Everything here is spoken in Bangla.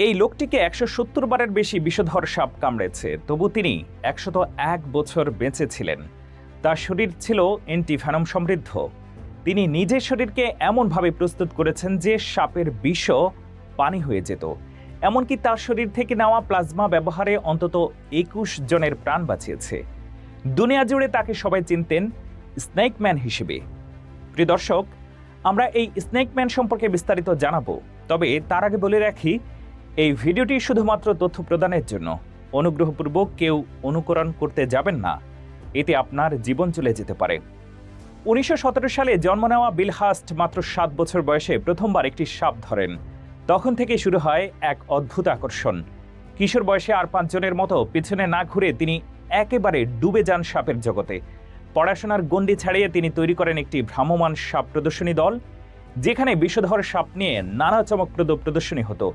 এই লোকটিকে ১৭০ বারের বেশি বিষধর সাপ কামড়েছে, তবু তিনি ১০১ বছর বেঁচে ছিলেন। তার শরীর ছিল অ্যান্টিভেনম সমৃদ্ধ। তিনি নিজের শরীরকে এমনভাবে প্রস্তুত করেছেন যে সাপের বিষও পানি হয়ে যেত। এমনকি তার শরীর থেকে নেওয়া প্লাজমা ব্যবহারে অন্তত ২১ জনের প্রাণ বাঁচিয়েছে। দুনিয়া জুড়ে তাকে সবাই চিনতেন স্নেকম্যান হিসেবে। প্রিয় দর্শক, আমরা এই স্নেকম্যান সম্পর্কে বিস্তারিত জানাবো, তবে তার আগে বলে রাখি, এই ভিডিওটি শুধুমাত্র তথ্য প্রদানের জন্য। অনুগ্রহপূর্বক কেউ অনুকরণ করতে যাবেন না, এতে আপনার জীবন চলে যেতে পারে। ১৯১৭ সালে জন্ম নেওয়া বিল হাস্ট মাত্র ৭ বছর বয়সে প্রথমবার একটি সাপ ধরেন। তখন থেকে শুরু হয় এক অদ্ভুত আকর্ষণ। কিশোর বয়সে আর ৫ জনের মতো পিছনে না ঘুরে তিনি একেবারে ডুবে যান সাপের জগতে। পড়াশোনার গণ্ডি ছাড়িয়ে তিনি তৈরি করেন একটি ভ্রাম্যমাণ সাপ প্রদর্শনী দল, যেখানে বিষধর সাপ নিয়ে নানা চমকপ্রদ প্রদর্শনী হতো।